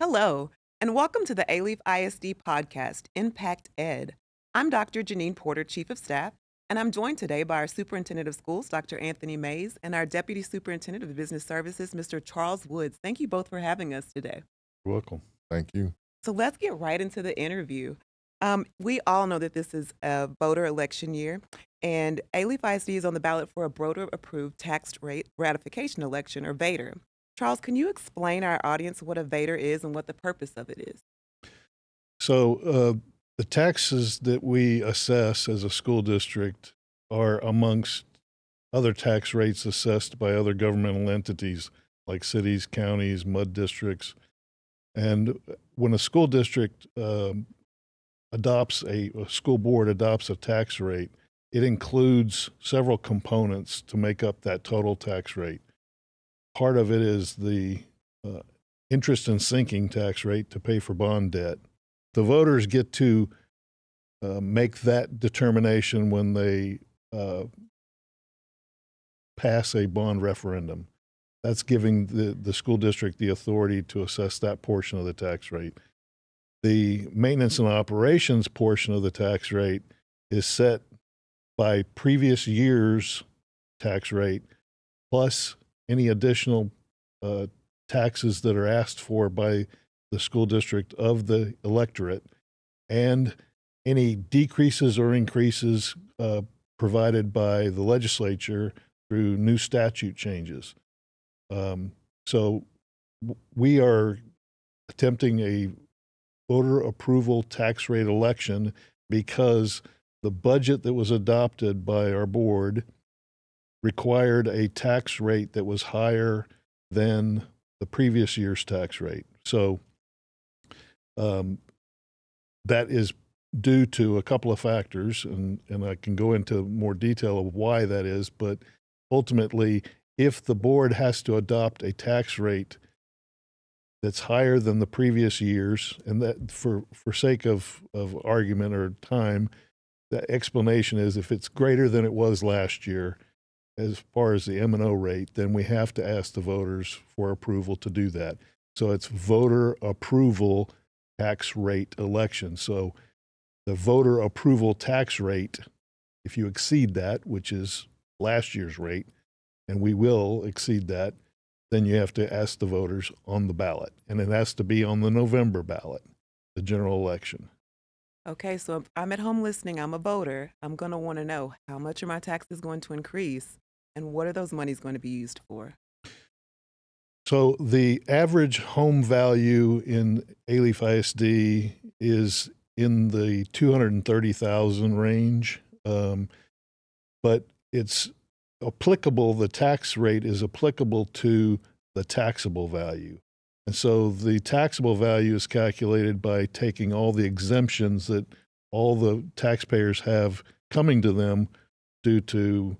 Hello, and welcome to the Alief ISD podcast, ImpactED. I'm Dr. Jeannine Porter, Chief of Staff, and I'm joined today by our Superintendent of Schools, Dr. Anthony Mays, and our Deputy Superintendent of Business Services, Mr. Charles Woods. Thank you both for having us today. You're welcome. Thank you. So let's get right into the interview. We all know that this is a voter election year, and Alief ISD is on the ballot for a voter-approved tax rate ratification election, or VATRE. Charles, can you explain our audience what a VATRE is and what the purpose of it is? So the taxes that we assess as a school district are amongst other tax rates assessed by other governmental entities like cities, counties, MUD districts. And when a school district a school board adopts a tax rate, it includes several components to make up that total tax rate. Part of it is the interest and sinking tax rate to pay for bond debt. The voters get to make that determination when they pass a bond referendum. That's giving the school district the authority to assess that portion of the tax rate. The maintenance and operations portion of the tax rate is set by previous year's tax rate plus any additional taxes that are asked for by the school district of the electorate, and any decreases or increases provided by the legislature through new statute changes. So we are attempting a voter approval tax rate election because the budget that was adopted by our board required a tax rate that was higher than the previous year's tax rate. So that is due to a couple of factors, and I can go into more detail of why that is, but ultimately, if the board has to adopt a tax rate that's higher than the previous year's, and that for sake of argument or time, the explanation is if it's greater than it was last year, as far as the M&O rate, then we have to ask the voters for approval to do that. So it's voter approval tax rate election. So the voter approval tax rate, if you exceed that, which is last year's rate, and we will exceed that, then you have to ask the voters on the ballot. And it has to be on the November ballot, the general election. Okay, so if I'm at home listening, I'm a voter. I'm going to want to know how much are my taxes going to increase and what are those monies going to be used for? So the average home value in Alief ISD is in the $230,000 range, but it's applicable, the tax rate is applicable to the taxable value. And so the taxable value is calculated by taking all the exemptions that all the taxpayers have coming to them due to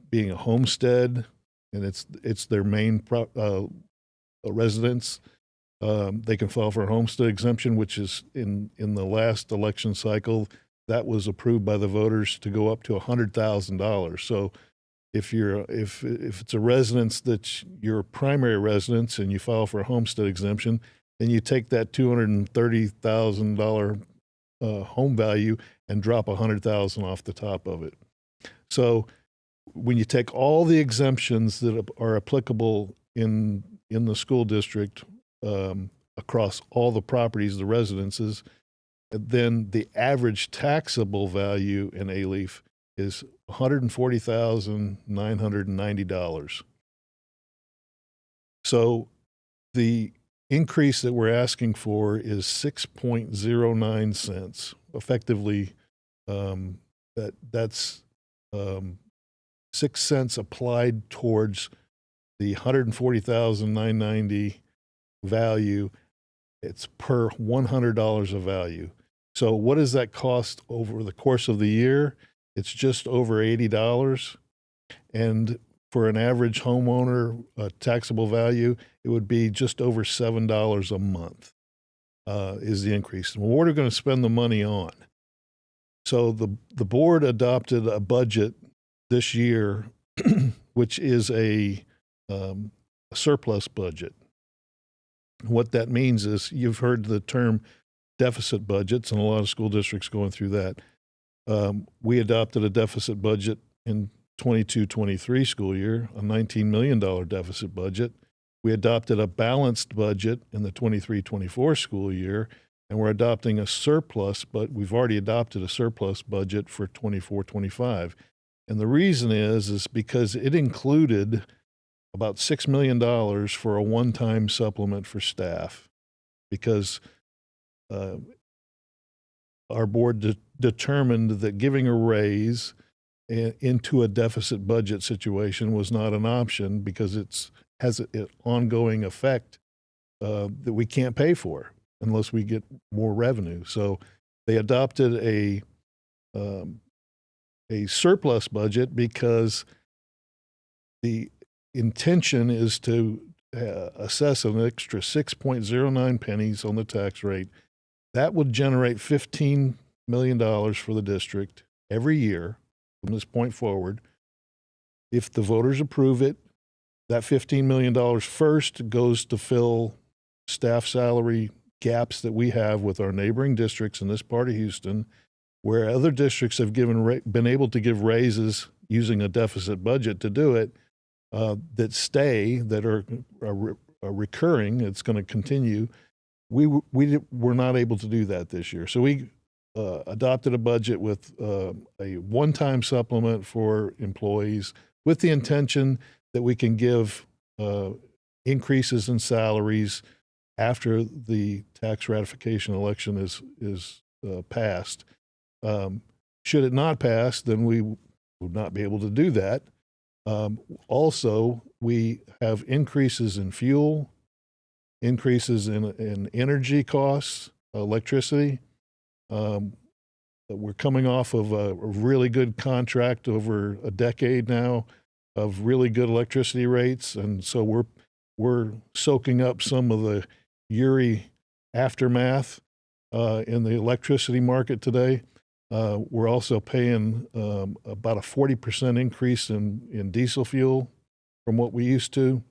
being a homestead, and it's their main residence. They can file for a homestead exemption, which is in the last election cycle, that was approved by the voters to go up to $100,000. So if it's a residence that's your primary residence and you file for a homestead exemption, then you take that $230,000 home value and drop $100,000 off the top of it. So when you take all the exemptions that are applicable in the school district across all the properties, the residences, then the average taxable value in Alief is $140,990. So the increase that we're asking for is 6.09 cents. Effectively, that's 6 cents applied towards the $140,990 value. It's per $100 of value. So what does that cost over the course of the year? It's just over $80. And for an average homeowner, taxable value, it would be just over $7 a month is the increase. Well, what are we going to spend the money on? So the board adopted a budget this year, which is a surplus budget. What that means is you've heard the term deficit budgets, and a lot of school districts going through that. We adopted a deficit budget in 22-23 school year, a $19 million deficit budget. We adopted a balanced budget in the 23-24 school year, and we're adopting a surplus, but we've already adopted a surplus budget for 24-25. And the reason is because it included about $6 million for a one-time supplement for staff, because our board determined that giving a raise into a deficit budget situation was not an option because it has an ongoing effect that we can't pay for unless we get more revenue. So they adopted a surplus budget because the intention is to assess an extra 6.09 pennies on the tax rate. That would generate $15 million for the district every year from this point forward. If the voters approve it, that $15 million first goes to fill staff salary gaps that we have with our neighboring districts in this part of Houston, where other districts have been able to give raises using a deficit budget to do it, that are recurring. It's going to continue. We were not able to do that this year. So we adopted a budget with a one-time supplement for employees with the intention that we can give increases in salaries after the tax ratification election is passed. Should it not pass, then we would not be able to do that. Also, we have increases in fuel, increases in energy costs, electricity. We're coming off of a really good contract over a decade now of really good electricity rates, and so we're soaking up some of the Uri aftermath in the electricity market today. We're also paying about a 40% increase in diesel fuel from what we used to.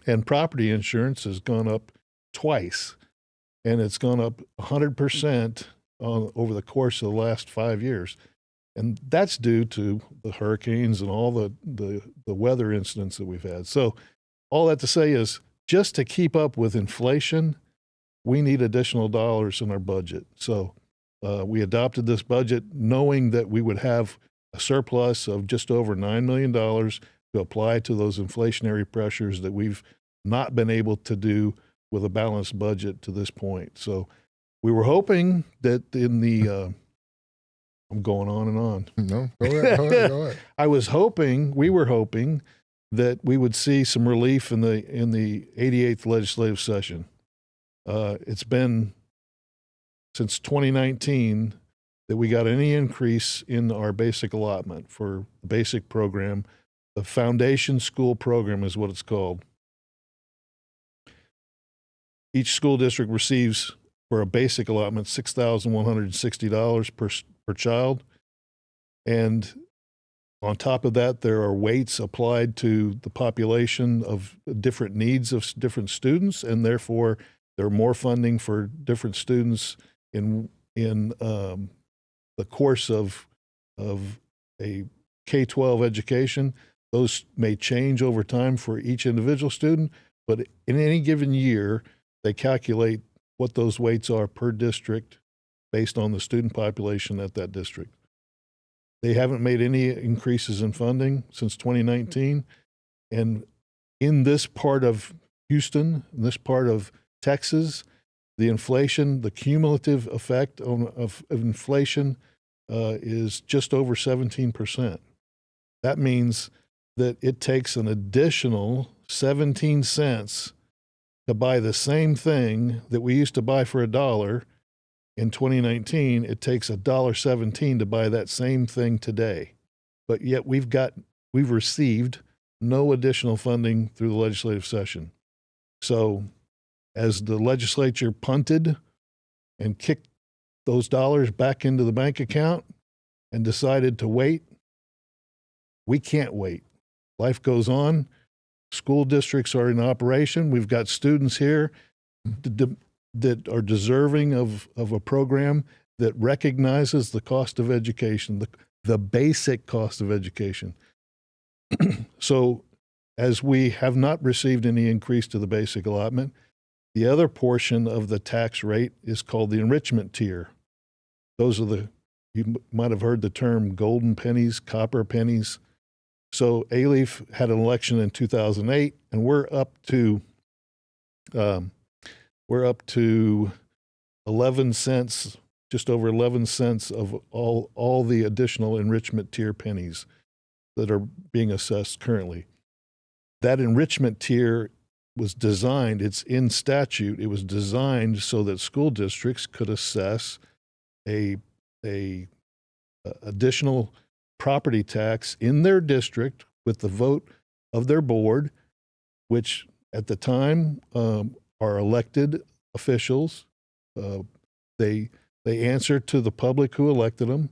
And property insurance has gone up twice, and it's gone up 100% over the course of the last 5 years. And that's due to the hurricanes and all the weather incidents that we've had. So all that to say is, just to keep up with inflation, we need additional dollars in our budget. So we adopted this budget knowing that we would have a surplus of just over $9 million to apply to those inflationary pressures that we've not been able to do with a balanced budget to this point. So we were hoping that in the I'm going on and on. No, go ahead. We were hoping that we would see some relief in the 88th legislative session. It's been since 2019 that we got any increase in our basic allotment for the basic program. The foundation school program is what it's called. Each school district receives, for a basic allotment, $6,160 per child. And on top of that, there are weights applied to the population of different needs of different students, and therefore there are more funding for different students in the course of a K-12 education. Those may change over time for each individual student, but in any given year, they calculate what those weights are per district based on the student population at that district. They haven't made any increases in funding since 2019. And in this part of Houston, in this part of Texas, the inflation, the cumulative effect of inflation is just over 17%. That means that it takes an additional 17 cents to buy the same thing that we used to buy for $1 in 2019. It takes $1.17 to buy that same thing today. But yet we've received no additional funding through the legislative session. So as the legislature punted and kicked those dollars back into the bank account and decided to wait, we can't wait. Life goes on. School districts are in operation. We've got students here that are deserving of a program that recognizes the cost of education, the basic cost of education. So as we have not received any increase to the basic allotment, the other portion of the tax rate is called the enrichment tier. Those are you might have heard the term golden pennies, copper pennies. So Alief had an election in 2008, and we're up to 11 cents, just over 11 cents of all the additional enrichment tier pennies that are being assessed currently. That enrichment tier was designed, it's in statute, it was designed so that school districts could assess a additional property tax in their district with the vote of their board, which at the time are elected officials. They answer to the public who elected them.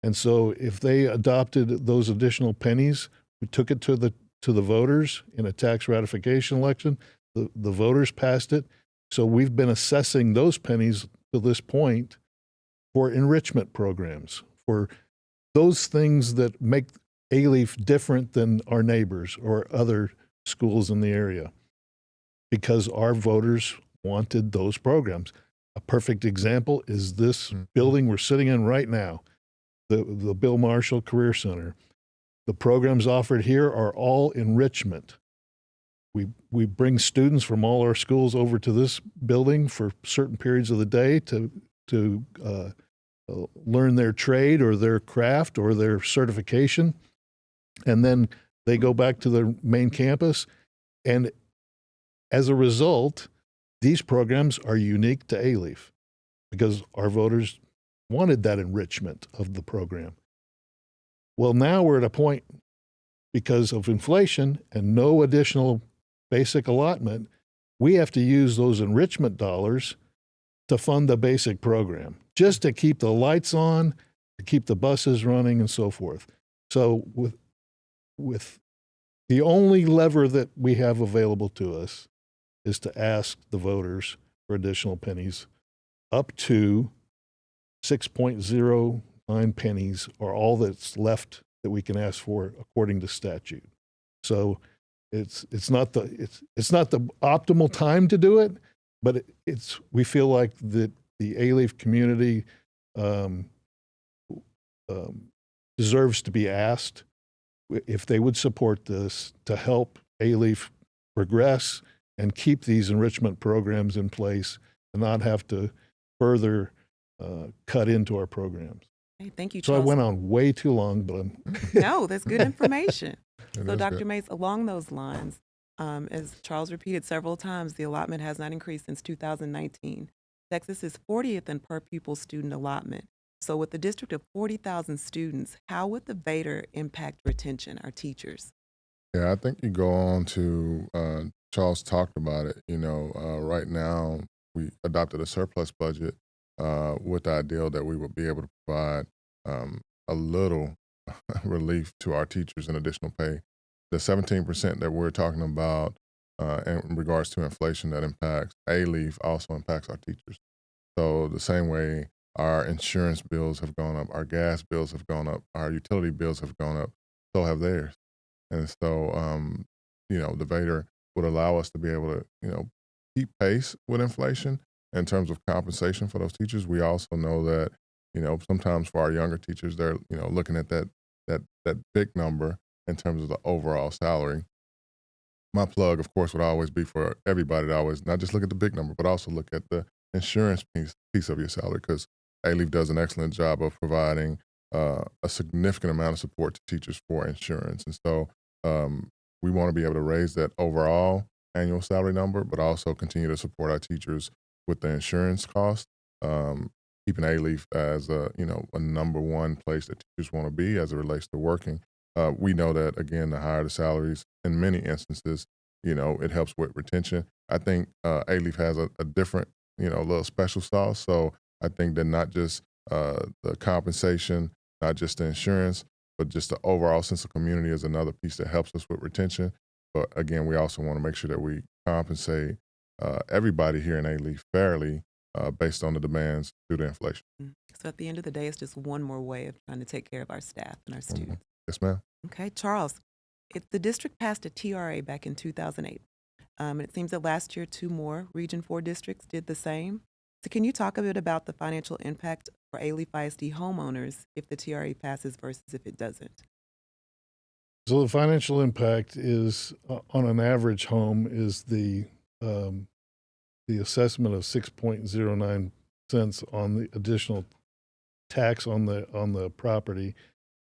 And so if they adopted those additional pennies, we took it to the voters in a tax ratification election. The voters passed it. So we've been assessing those pennies to this point for enrichment programs, for those things that make Alief different than our neighbors or other schools in the area, because our voters wanted those programs. A perfect example is this building we're sitting in right now, the Bill Marshall Career Center. The programs offered here are all enrichment. We bring students from all our schools over to this building for certain periods of the day to learn their trade or their craft or their certification. And then they go back to their main campus. And as a result, these programs are unique to Alief because our voters wanted that enrichment of the program. Well, now we're at a point, because of inflation and no additional basic allotment, we have to use those enrichment dollars to fund the basic program, just to keep the lights on, to keep the buses running and so forth. So with the only lever that we have available to us is to ask the voters for additional pennies. Up to 6.09 pennies are all that's left that we can ask for according to statute. So it's not the optimal time to do it, but we feel like the Alief community deserves to be asked if they would support this to help Alief progress and keep these enrichment programs in place and not have to further cut into our programs. Hey, thank you, So Charles. I went on way too long, but No, that's good information. So, is Dr. good. Mace, along those lines, as Charles repeated several times, the allotment has not increased since 2019. Texas is 40th in per pupil student allotment. So with a district of 40,000 students, how would the VATRE impact retention, our teachers? Yeah, I think you go on to, Charles talked about it, right now we adopted a surplus budget with the idea that we would be able to provide a little relief to our teachers in additional pay. The 17% that we're talking about in regards to inflation that impacts Alief also impacts our teachers. So the same way our insurance bills have gone up, our gas bills have gone up, our utility bills have gone up, so have theirs. And so, the VATRE would allow us to be able to, keep pace with inflation in terms of compensation for those teachers. We also know that, sometimes for our younger teachers, they're, looking at that big number in terms of the overall salary. My plug, of course, would always be for everybody to always not just look at the big number, but also look at the insurance piece of your salary, because Alief does an excellent job of providing a significant amount of support to teachers for insurance. And so we want to be able to raise that overall annual salary number, but also continue to support our teachers with the insurance cost, keeping Alief as a number one place that teachers want to be as it relates to working. We know that, again, the higher the salaries, in many instances, it helps with retention. I think Alief has a different, little special sauce. So I think that not just the compensation, not just the insurance, but just the overall sense of community is another piece that helps us with retention. But again, we also want to make sure that we compensate everybody here in Alief fairly based on the demands due to inflation. So at the end of the day, it's just one more way of trying to take care of our staff and our students. Yes, ma'am. Okay, Charles, the district passed a TRA back in 2008. And it seems that last year, 2 more Region 4 districts did the same. So can you talk a bit about the financial impact for Alief ISD homeowners if the TRA passes versus if it doesn't? So the financial impact is on an average home is the assessment of 6.09 cents on the additional tax on the property,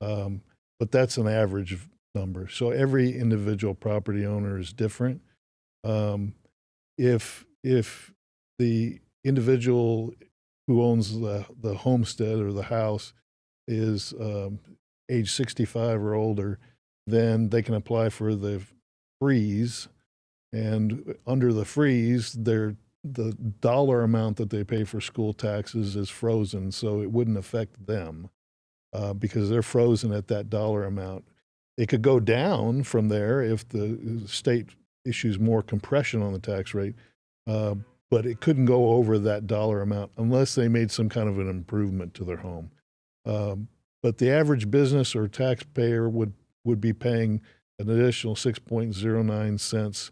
but that's an average number. So every individual property owner is different. If the individual who owns the homestead or the house is age 65 or older, then they can apply for the freeze, and under the freeze, the dollar amount that they pay for school taxes is frozen, so it wouldn't affect them because they're frozen at that dollar amount. It could go down from there if the state issues more compression on the tax rate, but it couldn't go over that dollar amount unless they made some kind of an improvement to their home. But the average business or taxpayer would be paying an additional 6.09 cents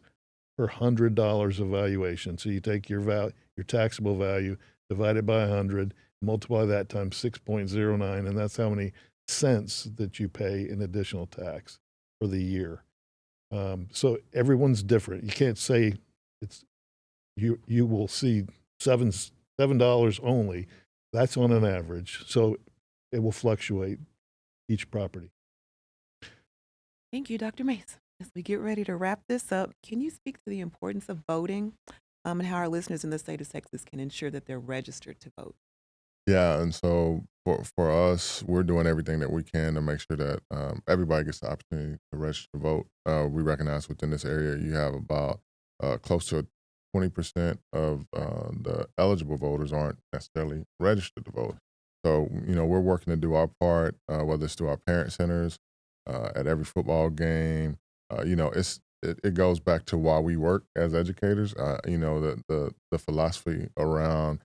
per $100 of valuation. So you take your taxable value, divide it by 100, multiply that times 6.09, and that's how many cents that you pay in additional tax for the year. So everyone's different. You can't say it's you will see $7 only. That's on an average. So it will fluctuate each property. Thank you, Dr. Mace. As we get ready to wrap this up, can you speak to the importance of voting and how our listeners in the state of Texas can ensure that they're registered to vote? Yeah, and so for us, we're doing everything that we can to make sure that everybody gets the opportunity to register to vote. We recognize within this area you have about close to 20% of the eligible voters aren't necessarily registered to vote. So, we're working to do our part, whether it's through our parent centers, at every football game. It goes back to why we work as educators. The philosophy around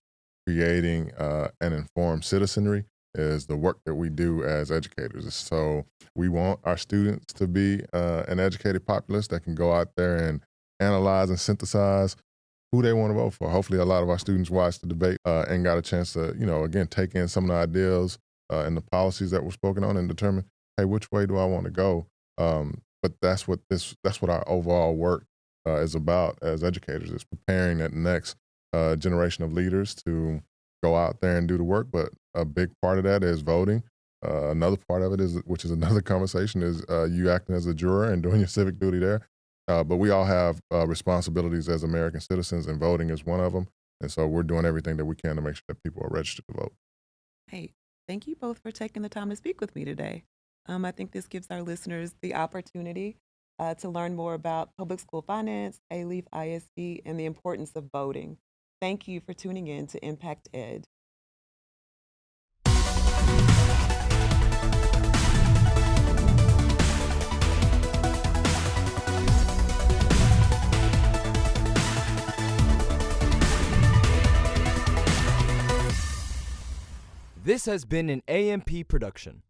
creating an informed citizenry is the work that we do as educators. So we want our students to be an educated populace that can go out there and analyze and synthesize who they want to vote for. Hopefully a lot of our students watched the debate and got a chance to, again, take in some of the ideas and the policies that were spoken on and determine, hey, which way do I want to go? But that's what our overall work is about as educators, is preparing that next generation of leaders to go out there and do the work. But a big part of that is voting. Another part of it is, which is another conversation, is you acting as a juror and doing your civic duty there. But we all have responsibilities as American citizens, and voting is one of them. And so we're doing everything that we can to make sure that people are registered to vote. Hey, thank you both for taking the time to speak with me today. I think this gives our listeners the opportunity to learn more about public school finance, Alief ISD, and the importance of voting. Thank you for tuning in to ImpactED. This has been an AMP production.